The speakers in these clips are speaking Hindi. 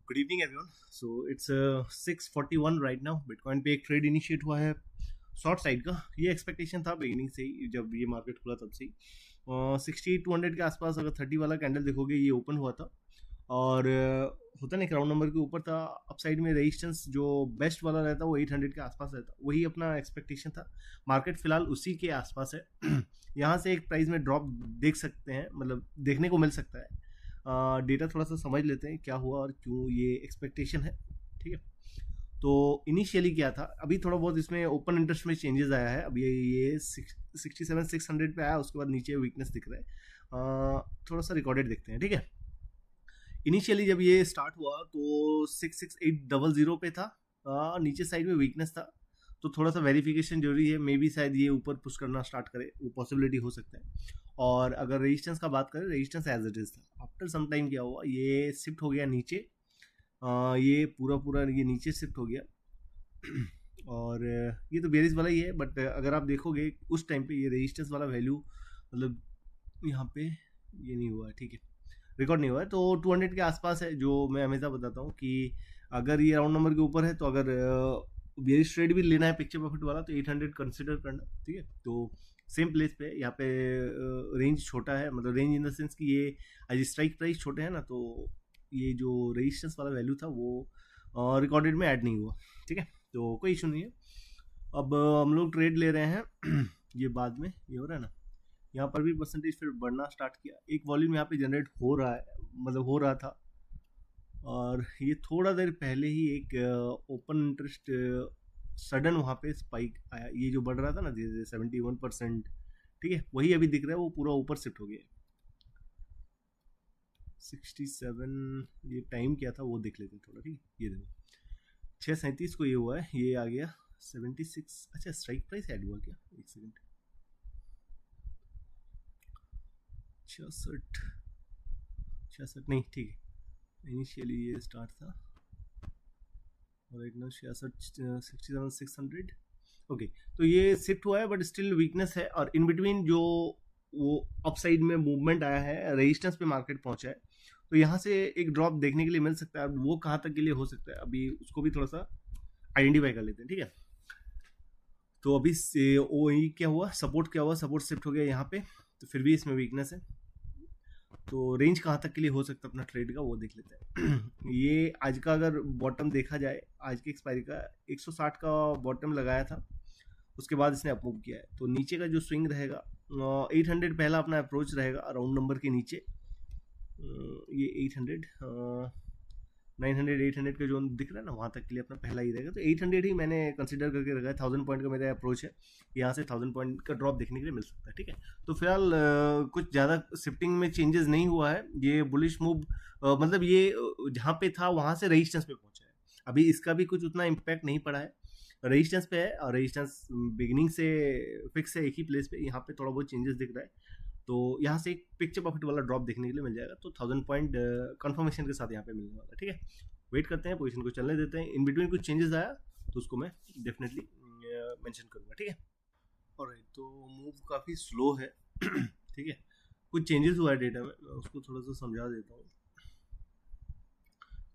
Good evening everyone. So it's 6:41 right now. Bitcoin पे एक ट्रेड इनिशिएट हुआ है शॉर्ट साइड का। ये एक्सपेक्टेशन था बिगिनिंग से ही, जब ये मार्केट खुला तब से ही 68,200 के आसपास अगर 30 वाला कैंडल देखोगे ये ओपन हुआ था और होता नहीं राउंड नंबर के ऊपर था। अपसाइड में रेजिस्टेंस जो बेस्ट वाला रहता वो 800 के आसपास रहता, वही अपना एक्सपेक्टेशन था। मार्केट फिलहाल उसी के आसपास है। यहाँ से एक प्राइस में ड्रॉप देख सकते हैं, मतलब देखने को मिल सकता है। डेटा थोड़ा सा समझ लेते हैं क्या हुआ और क्यों ये एक्सपेक्टेशन है। ठीक है, तो इनिशियली क्या था, अभी थोड़ा बहुत इसमें ओपन इंटरेस्ट में चेंजेस आया है। अभी ये 67,600 पे आया, उसके बाद नीचे वीकनेस दिख रहा है। थोड़ा सा रिकॉर्डेड देखते हैं। ठीक है, इनिशियली जब ये स्टार्ट हुआ तो 66800 पे था, नीचे साइड में वीकनेस था, तो थोड़ा सा वेरिफिकेशन जरूरी है। मे बी शायद ये ऊपर पुश करना स्टार्ट करे, वो पॉसिबिलिटी हो सकता है। और अगर रेजिस्टेंस का बात करें, रेजिस्टेंस एज इट इज था। आफ्टर सम टाइम क्या हुआ, ये शिफ्ट हो गया नीचे। ये पूरा पूरा ये नीचे शिफ्ट हो गया। और ये तो बेरिस वाला ही है, बट अगर आप देखोगे उस टाइम पे ये रेजिस्टेंस वाला वैल्यू मतलब यहाँ पे ये नहीं हुआ है। ठीक है, रिकॉर्ड नहीं हुआ है, तो 200 के आसपास है। जो मैं हमेशा बताता हूँ कि अगर ये राउंड नंबर के ऊपर है तो अगर बेरिश ट्रेड भी लेना है पिक्चर प्रॉफिट वाला तो 800 कंसिडर करना। ठीक है, तो सेम प्लेस पे यहाँ पे रेंज छोटा है, मतलब रेंज इन द सेंस कि ये आज स्ट्राइक प्राइस छोटे हैं ना, तो ये जो रेजिस्टेंस वाला वैल्यू था वो रिकॉर्डेड में ऐड नहीं हुआ। ठीक है, तो कोई इशू नहीं है। अब हम लोग ट्रेड ले रहे हैं। ये बाद में ये हो रहा है ना, यहाँ पर भी परसेंटेज फिर बढ़ना स्टार्ट किया। एक वॉल्यूम यहाँ पे जनरेट हो रहा है, मतलब हो रहा था, और ये थोड़ा देर पहले ही एक ओपन इंटरेस्ट सडन वहाँ पे स्पाइक आया। ये जो बढ़ रहा था ना धीरे धीरे 71%, ठीक है, वही अभी दिख रहा है, वो पूरा ऊपर शिफ्ट हो गया। 67 ये टाइम क्या था वो देख लेते हैं थोड़ा। ठीक है, ये देखो 6:37 को ये हुआ है, ये आ गया 76। अच्छा, स्ट्राइक प्राइस ऐड हुआ क्या? एक सेकेंड, 66 नहीं, ठीक है, इनिशियली ये स्टार्ट था राइट नाउ 67,600। ओके, तो ये शिफ्ट हुआ है बट स्टिल वीकनेस है, और इन बिटवीन जो वो अपसाइड में मूवमेंट आया है, रेजिस्टेंस पे मार्केट पहुंचा है, तो यहाँ से एक ड्रॉप देखने के लिए मिल सकता है। वो कहाँ तक के लिए हो सकता है, अभी उसको भी थोड़ा सा आइडेंटिफाई कर लेते हैं। ठीक है, तो अभी से ओ क्या हुआ, सपोर्ट क्या हुआ, सपोर्ट शिफ्ट हो गया यहाँ पे, तो फिर भी इसमें वीकनेस है। तो रेंज कहाँ तक के लिए हो सकता है अपना ट्रेड का, वो देख लेते हैं। ये आज का अगर बॉटम देखा जाए, आज की एक्सपायरी का 160 का बॉटम लगाया था, उसके बाद इसने अपमूव किया है। तो नीचे का जो स्विंग रहेगा 800 पहला अपना अप्रोच रहेगा राउंड नंबर के नीचे। ये 800 900 800 का जोन दिख रहा है ना, वहाँ तक के लिए अपना पहला ही रहेगा। तो 800 ही मैंने कंसिडर करके रखा है। 1000 पॉइंट का मेरा अप्रोच है, यहाँ से 1000 पॉइंट का ड्रॉप देखने के लिए मिल सकता है। ठीक है, तो फिलहाल कुछ ज़्यादा शिफ्टिंग में चेंजेस नहीं हुआ है। ये बुलिश मूव मतलब ये जहाँ पे था वहाँ से रेजिस्टेंस पे पहुँचा है। अभी इसका भी कुछ उतना इम्पैक्ट नहीं पड़ा है, रेजिस्टेंस पे है, और रेजिस्टेंस बिगिनिंग से फिक्स है एक ही प्लेस पे। यहाँ पे थोड़ा बहुत चेंजेस दिख रहा है, तो यहाँ से एक पिक्चर प्रॉफिट वाला ड्रॉप देखने के लिए मिल जाएगा। तो 1000 पॉइंट कंफर्मेशन के साथ यहाँ पे मिलने वाला है। ठीक है, वेट करते हैं, पोजीशन को चलने देते हैं। इन बिटवीन कुछ चेंजेस आया तो उसको मैं डेफिनेटली मेंशन करूँगा। ठीक है, और तो मूव काफ़ी स्लो है। ठीक है, कुछ चेंजेस हुआ है डेटा में, मैं उसको थोड़ा सा समझा देता हूँ।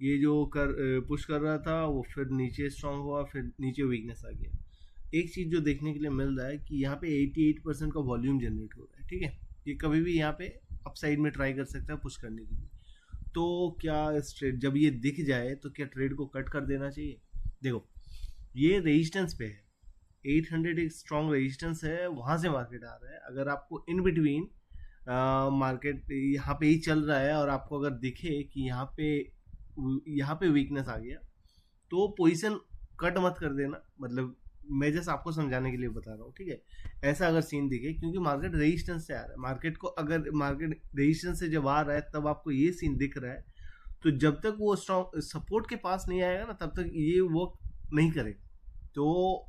ये जो पुश कर रहा था वो फिर नीचे स्ट्रांग हुआ, फिर नीचे वीकनेस आ गया। एक चीज़ जो देखने के लिए मिल रहा है कि यहाँ पे 88% का वॉल्यूम जनरेट हो रहा है। ठीक है, ये कभी भी यहाँ पे अपसाइड में ट्राई कर सकता है पुश करने के लिए। तो क्या इस ट्रेड जब ये दिख जाए तो क्या ट्रेड को कट कर देना चाहिए? देखो, ये रेजिस्टेंस पे है, 800 एक स्ट्रॉन्ग रेजिस्टेंस है, वहाँ से मार्केट आ रहा है। अगर आपको इन बिटवीन मार्केट यहाँ पे ही चल रहा है और आपको अगर दिखे कि यहाँ पे वीकनेस आ गया, तो पोजीशन कट मत कर देना। मतलब मैं जस्ट आपको समझाने के लिए बता रहा हूँ। ठीक है, ऐसा अगर सीन दिखे, क्योंकि मार्केट रेजिस्टेंस से आ रहा है, मार्केट को अगर मार्केट रेजिस्टेंस से जब आ रहा है तब आपको ये सीन दिख रहा है, तो जब तक वो स्ट्रॉन्ग सपोर्ट के पास नहीं आएगा ना, तब तक ये वर्क नहीं करेगा। तो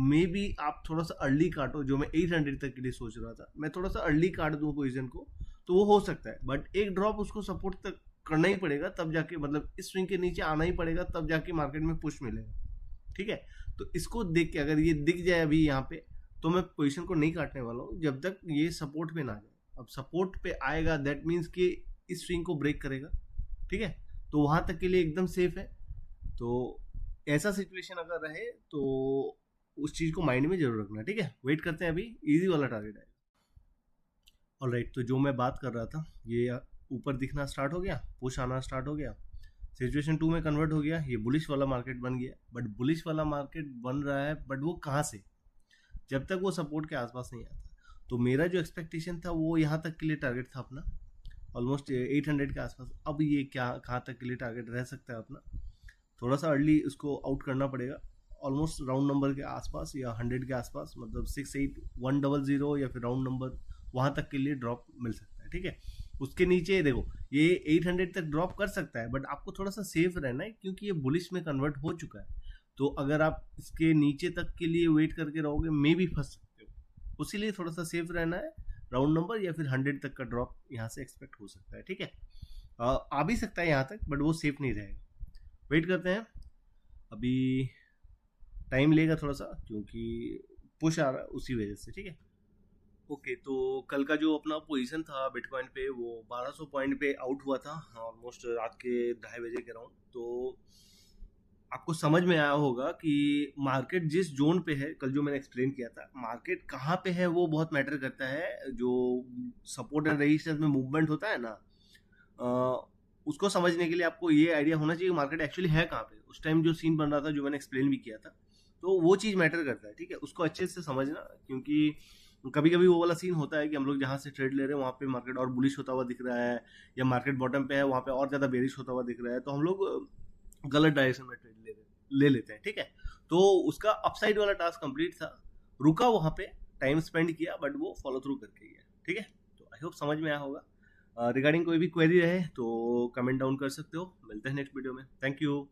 मे बी आप थोड़ा सा अर्ली काटो, जो मैं 800 तक के लिए सोच रहा था, मैं थोड़ा सा अर्ली काट दूं पोजीशन को, तो वो हो सकता है। बट एक ड्रॉप उसको सपोर्ट तक करना ही पड़ेगा, तब जाके, मतलब इस स्विंग के नीचे आना ही पड़ेगा, तब जाके मार्केट में पुश मिलेगा। ठीक है, तो इसको देख के अगर ये दिख जाए अभी यहाँ पे, तो मैं पोजीशन को नहीं काटने वाला हूँ जब तक ये सपोर्ट पे ना जाए। अब सपोर्ट पे आएगा, दैट मीन्स कि इस स्विंग को ब्रेक करेगा। ठीक है, तो वहां तक के लिए एकदम सेफ है। तो ऐसा सिचुएशन अगर रहे तो उस चीज को माइंड में जरूर रखना, ठीक है। वेट करते हैं, अभी इजी वाला टारगेट है। ऑलराइट, तो जो मैं बात कर रहा था ये ऊपर दिखना स्टार्ट हो गया, पुश आना स्टार्ट हो गया, सिचुएशन 2 में कन्वर्ट हो गया, ये बुलिश वाला मार्केट बन गया। बट बुलिश वाला मार्केट बन रहा है, बट वो कहाँ से, जब तक वो सपोर्ट के आसपास नहीं आता। तो मेरा जो एक्सपेक्टेशन था वो यहाँ तक के लिए टारगेट था अपना, ऑलमोस्ट 800 के आसपास। अब ये क्या कहाँ तक के लिए टारगेट रह सकता है अपना, थोड़ा सा अर्ली उसको आउट करना पड़ेगा। ऑलमोस्ट राउंड नंबर के आसपास या 100 के आसपास, मतलब 68100 या फिर राउंड नंबर वहाँ तक के लिए ड्रॉप मिल सकता है, ठीक है। उसके नीचे देखो ये 800 तक ड्रॉप कर सकता है, बट आपको थोड़ा सा सेफ रहना है क्योंकि ये बुलिश में कन्वर्ट हो चुका है। तो अगर आप इसके नीचे तक के लिए वेट करके रहोगे मे भी फंस सकते हो, उसीलिए थोड़ा सा सेफ रहना है। राउंड नंबर या फिर 100 तक का ड्रॉप यहाँ से एक्सपेक्ट हो सकता है, ठीक है। आ भी सकता है यहाँ तक, बट वो सेफ नहीं रहेगा। वेट करते हैं, अभी टाइम लेगा थोड़ा सा क्योंकि पुश आ रहा है उसी वजह से, ठीक है। ओके, तो कल का जो अपना पोजीशन था बिटकॉइन पे वो 1200 पॉइंट पे आउट हुआ था, ऑलमोस्ट रात के 2:30 के राउंड। तो आपको समझ में आया होगा कि मार्केट जिस जोन पे है, कल जो मैंने एक्सप्लेन किया था, मार्केट कहाँ पे है वो बहुत मैटर करता है। जो सपोर्ट एंड रेजिस्टेंस में मूवमेंट होता है ना, उसको समझने के लिए आपको ये आइडिया होना चाहिए कि मार्केट एक्चुअली है कहाँ पे उस टाइम जो सीन बन रहा था, जो मैंने एक्सप्लेन भी किया था। तो वो चीज़ मैटर करता है, ठीक है, उसको अच्छे से समझना। क्योंकि कभी कभी वो वाला सीन होता है कि हम लोग जहाँ से ट्रेड ले रहे हैं वहाँ पे मार्केट और बुलिश होता हुआ दिख रहा है, या मार्केट बॉटम पे है वहाँ पे और ज़्यादा बेरिश होता हुआ दिख रहा है, तो हम लोग गलत डायरेक्शन में ट्रेड ले लेते हैं, ठीक है। तो उसका अपसाइड वाला टास्क कंप्लीट था, रुका वहाँ पे, टाइम स्पेंड किया, बट वो फॉलो थ्रू करके गया, ठीक है। तो आई होप समझ में आया होगा। रिगार्डिंग कोई भी क्वेरी रहे तो कमेंट डाउन कर सकते हो। मिलते हैं नेक्स्ट वीडियो में। Thank you.